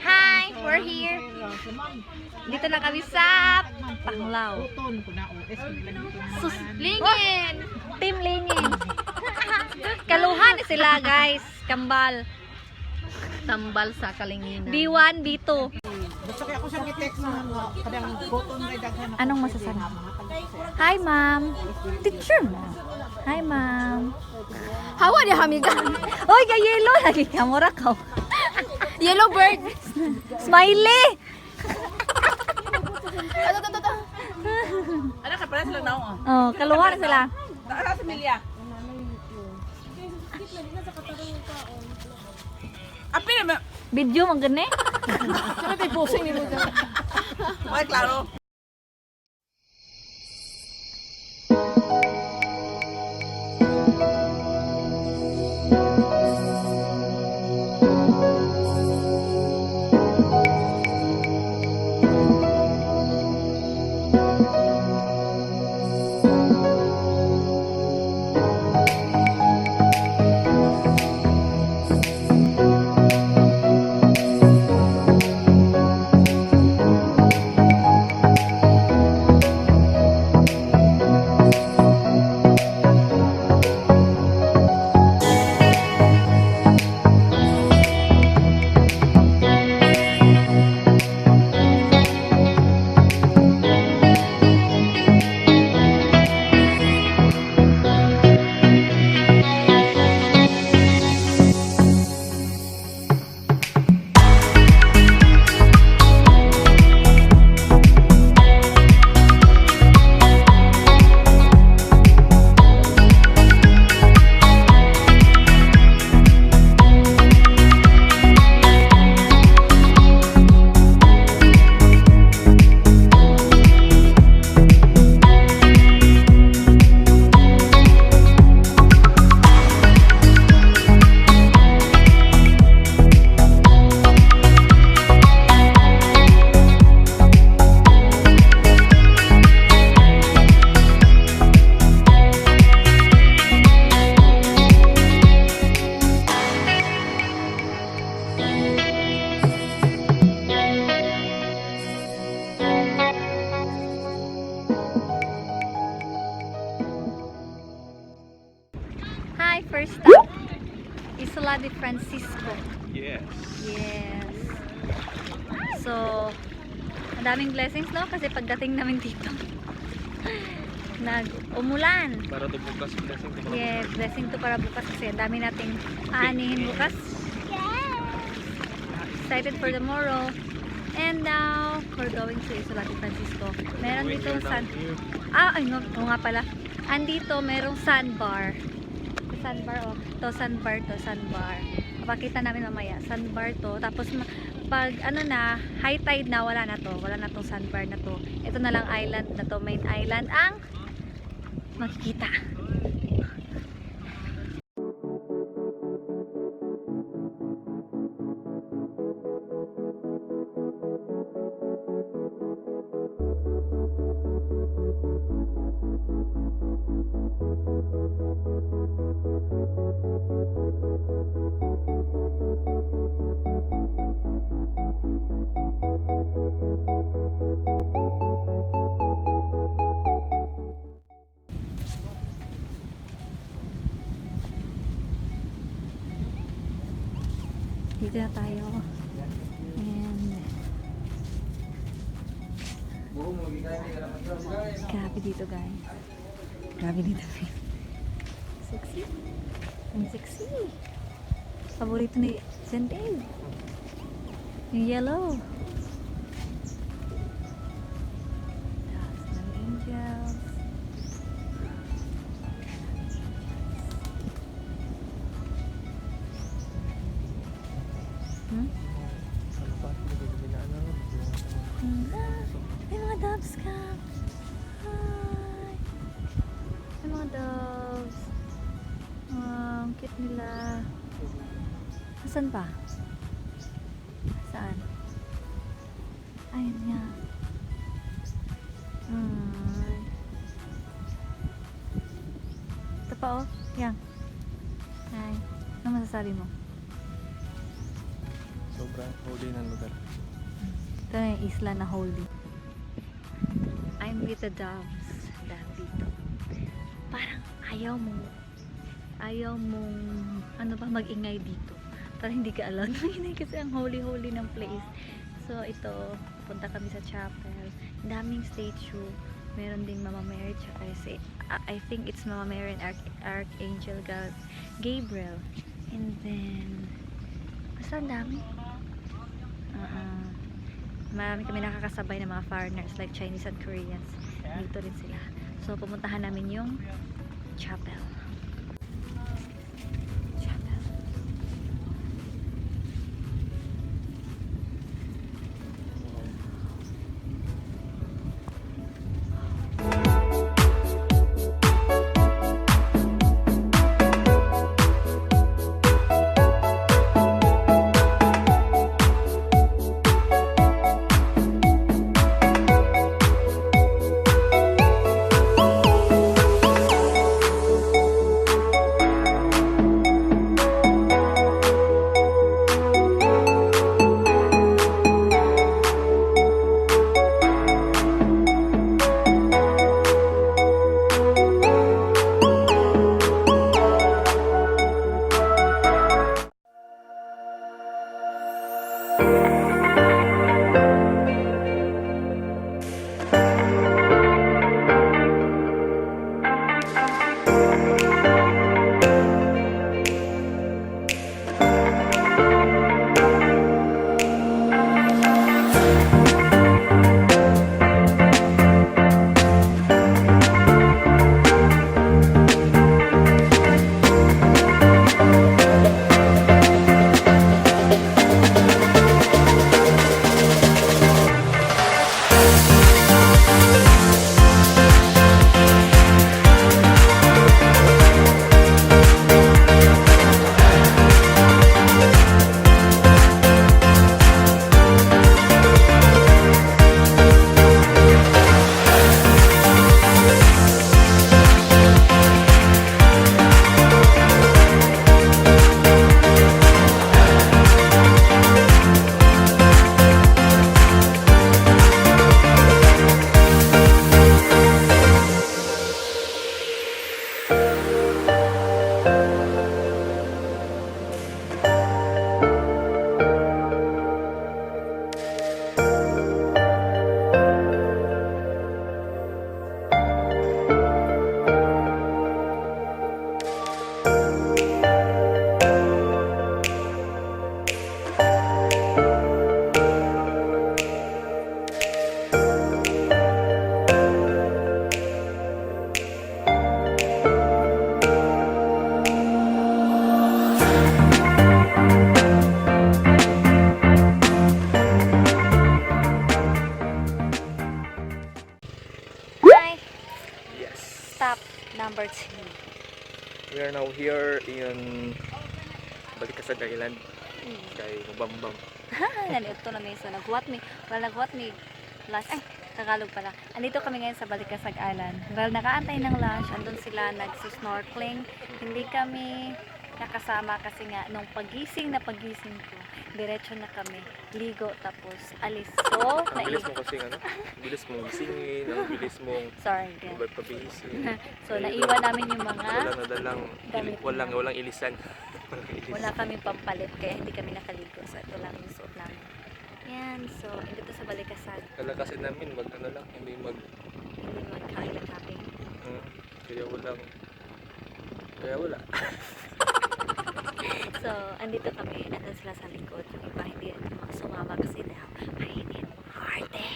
Hi, we're here. Dito na kami sa Panglao. Lingin! Team Lingin. Kaluhan sila guys. Kambal. Tambal sa kalinginan. B1, B2. Anong masasabi? Hi, ma'am. Teacher mo. Hi, ma'am. Hawa niya kami ka. Oy, ka yellow lagi kamera ka. Yellow bird. Smiley. Ano ka pala sila na Oh, kaluhan sila. Ano sa milya? Api na Video man gani. Sino tayo pusing ni mo dyan? Ay, klaro. Hi, first stop. Isola de Francisco. Yes. Yes. So, madaming blessings, no? Kasi pagdating namin dito, nag-umulan. Para to bukas blessing to. Yes, blessing to para bukas kasi ang dami nating aanihin bukas. Excited for tomorrow. And now, we're going to Isola de Francisco. Meron dito nga pala. Andito, merong sandbar. Sandbar, oh. To sandbar, to sandbar. Papakita namin mamaya. Sandbar to. Tapos, pag ano na, high tide na, wala na to. Wala na tong sandbar na to. Ito na lang island na to. Main island ang makikita. Dito na tayo. And grabe dito guys. Grabe dito guys. Sexy. Ang sexy. Paborito ni Sendel. Yung yellow. That's my angels. May mga doves ka. Hi. May mga doves. Ang cute nila. Saan pa? Saan? Ayun nga. Ito pa oh. Yan. Hi. Ano masasabi mo? Sobrang holy ng lugar. Ito na yung isla na holy. I'm with the doves. Dahil dito. Parang ayaw mong ano ba mag-ingay dito. Parang hindi ka allowed mag-ingay kasi ang holy ng place. So ito, punta kami sa chapel. Daming statue. Meron ding Mama Mary tsaka I think it's Mama Mary and Archangel Gabriel. And then basta ang dami. Marami kami nakakasabay ng mga foreigners like Chinese and Koreans. Dito rin sila. So pumuntahan namin yung chapel. Number 2. We are now here in Balicasag Island. Kay Mabambam. Nandito na may so nagwat mi last Tagalog pala. Andito kami ngayon sa Balicasag Island. Well, nakaantay ng lunch, andun sila nagsusnorkeling. Hindi kami nakasama kasi nga nung pagising ko, diretso na kami ligo tapos alis. So, Ang bilis mo kasi ano? Ang bilis mong gisingin, ang bilis mong sorry again. pabihisin. So, naiwan namin yung mga walang ilisan. wala kami pampalit kaya hindi kami nakaligo. So, ito lang yung suot namin. Yan. So, dito sa Balicasag. Kala kasi namin hindi magkain ng camping. Kaya wala. So, andito kami. Nandun sila sa likod. Yung iba hindi sumama kasi daw mainit. Harte.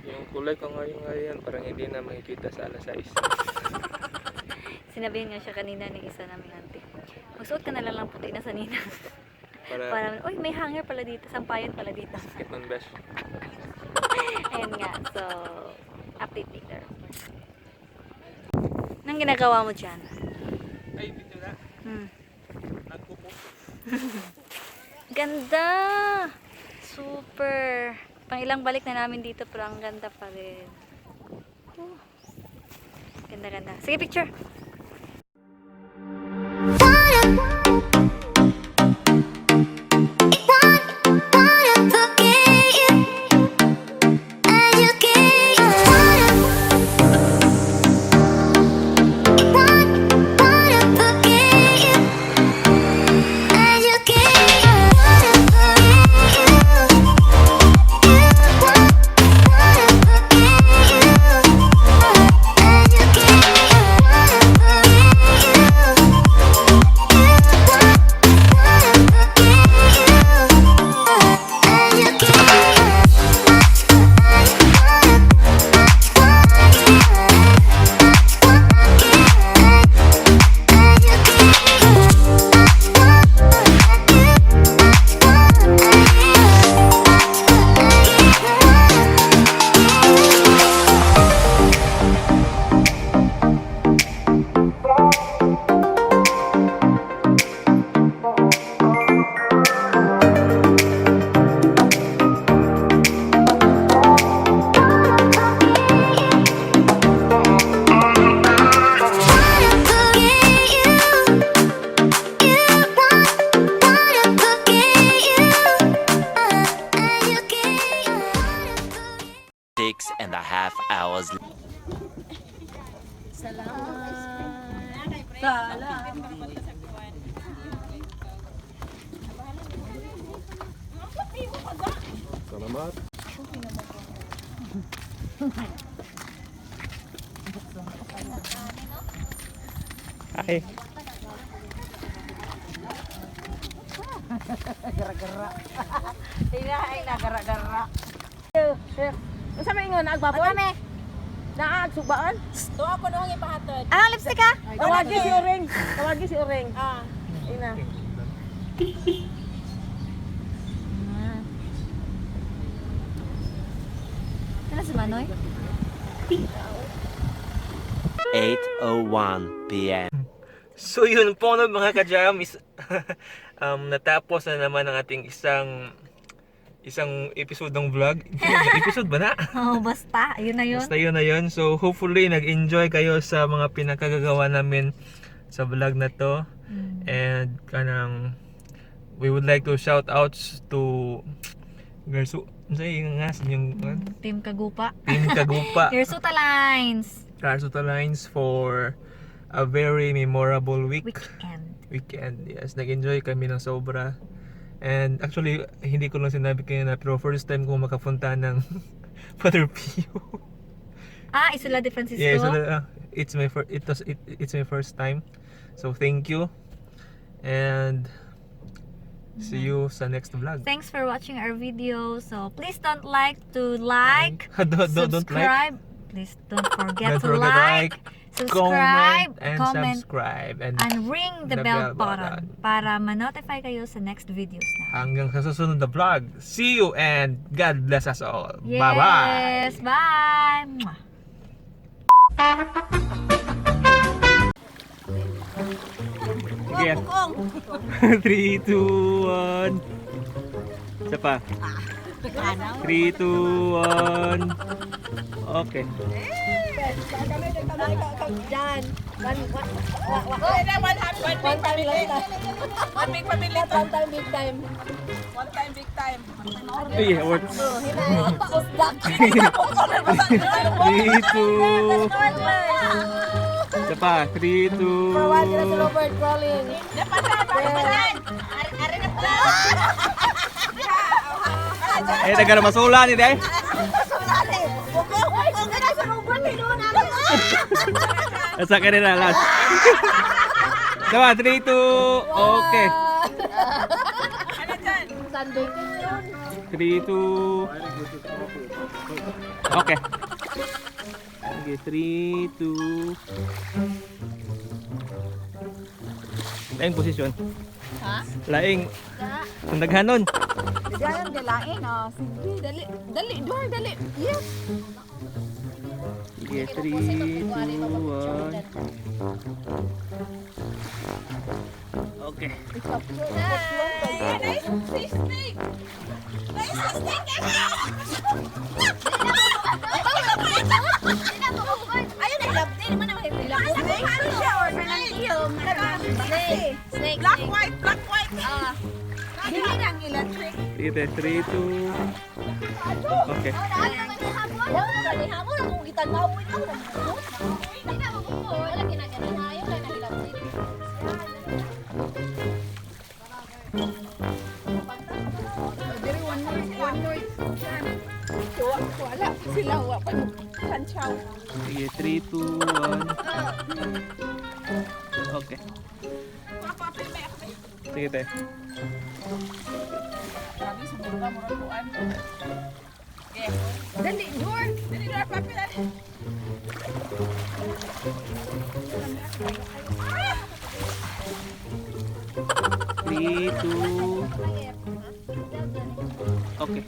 Yung kulay ko ngayon, parang hindi na makikita sa alas 6. Sinabihin nga siya kanina ng isa naming auntie. Magsuot ka na lang puti na sa nina. Parang, uy, may hanger pala dito. Sampayan pala dito. Sakit ng besh. Ayan nga. So, update later. Anong ginagawa mo dyan? Ay, dito na. Nagpupo. Ganda! Super! Pang ilang balik na namin dito pero ang ganda pa rin. Ganda-ganda. Sige, picture! Salamat. Ay. Gara-gara. Unsa may ingon agbaboy? Kami. Naagsubaan? Tuwa ko nung ipahatod. Ah, lipstick ka? Tawagi si Uring. Tawagi si Uring. Ah. Ina. Ano si Manoy? 8:01 p.m. So yun po no mga kaJAM is natapos na naman ang ating isang episode ng vlog. Episode ba na? Oo, basta. Ayun na yun. Basta yun na yun. So hopefully nag-enjoy kayo sa mga pinakagagawa namin sa vlog na to. And kanang we would like to shout outs to Garsuta. Yung Team Kagupa. Team Kagupa. Garsuta Lines. Garsuta Lines for a very memorable weekend. Yes, nag-enjoy kami ng sobra. And actually, hindi ko lang sinabi kayo na pero first time ko makapunta ng Father Pio. Ah, Isola de Francisco. Yeah, so it's my first time. So thank you. And see you sa next vlog. Thanks for watching our video. So please don't like, subscribe. Please don't forget to like, subscribe, comment, and ring the bell button para ma-notify kayo sa next videos na. Hanggang sa susunod na vlog. See you and God bless us all. Yes, Bye-bye. bye. Mwah. Sige. 3, 2, 1. Isa pa. 3, 2, 1. Okay. Diyan. One time big family. One time, big time. One time big time. Hey, works. Usdak. 3, 2. Isa pa. 3, 2. Kawan sila si Robert crawling. Eh, taga masula ni day. Asa ka rin na last. Diba, 3, 2. Okay. Sunday yun. 3, 2. Okay. Okay, 3, 2. Laing posisyon. Ha? Laing. Naghanon. Diyan dalain oh. Sige, dali. Dali, door, dali. Yes. Okay, 3, 2, 1. Okay. Black white. Dili nang electric. Sige, 3, 2. Okay. Wala sila wa pa kanchaw. Sige, 3, 2, 1. Okay. Sige, te. Grabe sa mura tuan. Okay. Dali, door. Dili na papi dali. 3, 2. Okay.